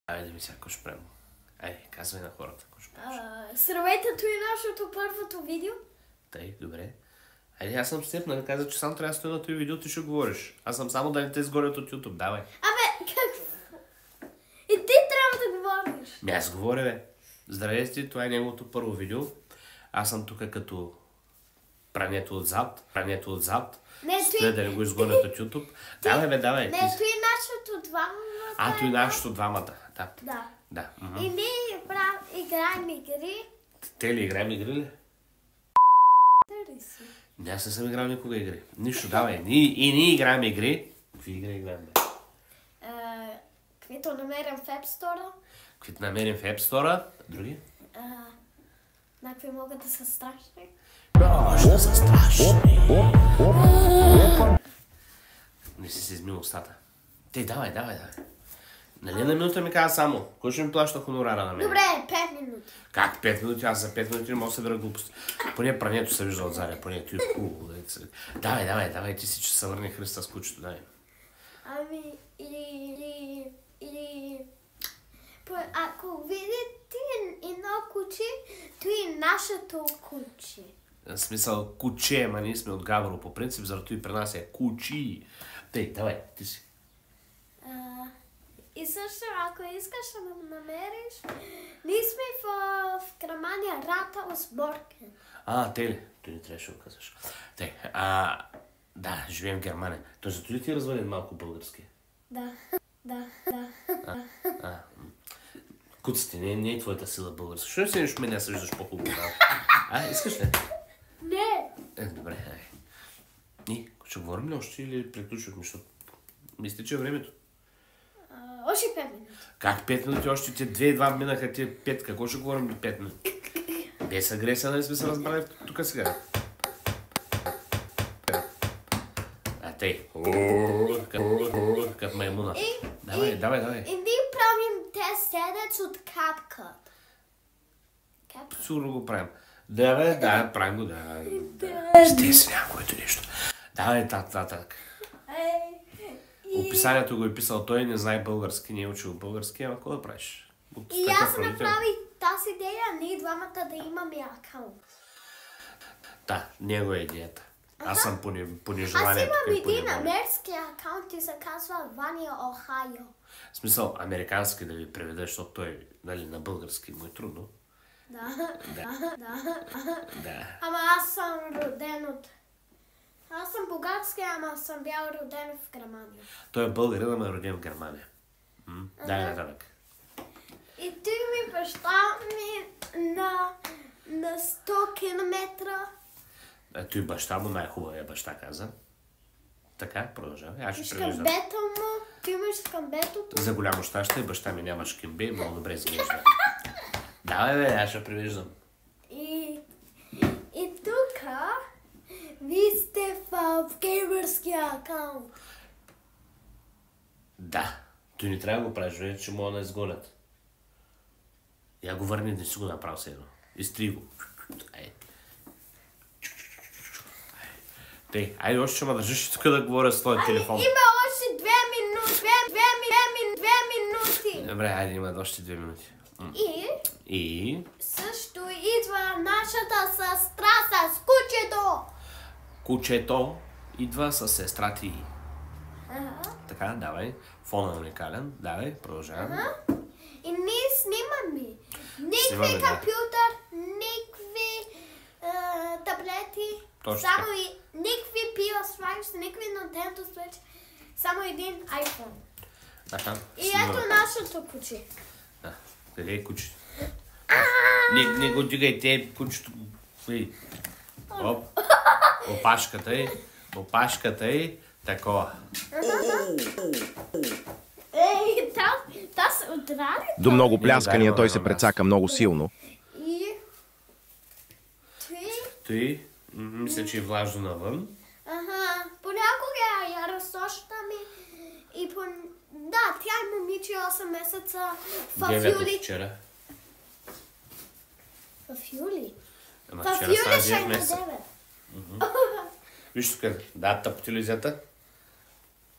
Айде ми сега, кош правим. Айде, казвай на хората, кош правиш. Здравейте, това е нашето първото видео. Тъй, добре. Айде, аз съм с теб, нали каза, че сам трябва да стоя на това видео, ти ще говориш. Аз съм само да не те изгорят от YouTube, давай. Абе, какво? И ти трябва да говориш. Аз говоря, бе. Здравейте, това е неговото първо видео. Аз съм тук като прането отзад. Да не го изгонят от YouTube. Давай, бе, давай. Не, това е нашето двамата. Това е нашето двамата. Да. И ние играем игри. Те ли играем игри ли? Търи си. Не, аз не съм играл никога игри. Нищо, давай. Ние играем игри. Какви игри играем, бе? Каквито намерим в App Store. Каквито намерим в App Store. Други? Някакви могат да са страшни. Може да са страшни. Не си измил устата. Те, давай. Нали на минута ми каза само? Кой ще ми плаща хонорара на мен? Добре, 5 минути. Как 5 минути? Аз за 5 минути не мога да събера глупости. Поне прането се вижда отзаде, поне ти е хубаво. Давай, ти си, че се върне Христа с кучето, дай. Ами, ако видите едно куче, то е нашето куче. В смисъл куче, ама ние сме от Габрово по принцип, заради и при нас е кучи. Тъй, давай, ти си. И също, ако искаш да намериш, ние сме в Германия, Ратаусбурген. Те ли? Той не трябваше да казваш. Тъй, да, живеем в Германия. Той зато ли ти е развален малко български? Да. Куците, не е твоята сила българска. Що не се нещо мене, съждаш по-хубаво? Искаш ли? Не. Добре, Ние, ще говорим ли още или приключвахме, защото мисля, че е времето? Още 5 минути. Как 5 минути? Още те 2 минаха, те 5. Какво ще говорим до 5 минути? Без агресия, нали сме се разбрали тук сега? Тъй. Като маймуна. Давай. И ние правим тест от CapCut. Сигурно го правим. Да, правим го, да. Естествено, което нещо. Давай, татък. Описанието го е писал той, не знае български, не е учил български, ама какво да правиш? И аз направих тази идея, ние двамата да имаме акаунт. Да, него е идеята. Аз съм по нежелание. Аз имам един американски акаунт и се казва Ваня Охайо. В смисъл, американски да ви преведа, защото той, нали, на български му е трудно. Да. Ама аз съм роден от... Аз съм български, ама съм бял роден в Германия. Той е българин, ама е роден в Германия. Дай нататък. И ти ми баща ми на 100 километра. Той баща му, най-хубавия баща каза. Така, продължавай. Аз ще превеждам. Шкамбето му, ти имаш шкамбетото. За голямо щастие, баща ми няма шкембе, много добре изглежда. Давай, бе, аз ще превеждам. И тук вие сте в геймърския акаунт. Да. Той не трябва да го правиш, вече че мога да изгонят. Я го върни, да си го направил се едно. Изтри го. Тъй, айде още ще ме държиш тук да говоря с твоя телефон. Има още 2 минути. Добре, айде има още 2 минути. И? Също идва нашата сестра с кучето. Кучето идва с сестра ти. Така, давай. Фона е уникален. Давай, продължаваме. И ние снимаме. Никакви компютър, никакви таблети. Само и никакви PS5, никакви Nintendo Switch. Само един iPhone. И ето нашето куче. Къде е кучето? Не го дигайте, кучето. Опашката е такова. Та се удари. До много пляскания той се прецака много силно. И... Той, мисля, че е влажно навън. Понякога я разсоща ми и да, тя е момиче 8 месеца в юли. Вчера. В юли? В юли ще е на 9. Виж тук, дата по телевизията.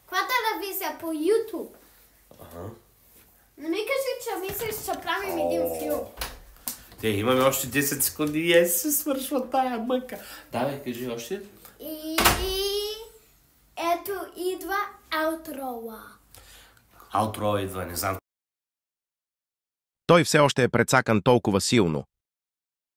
Каква телевизия? По YouTube. Не ми кажи, че мислиш, че правим един филм. Те, имаме още 10 секунди и се свършва тая мъка. Давай, кажи още. И ето идва аутроа. Аутро идва, не знам. Той все още е прецакан толкова силно,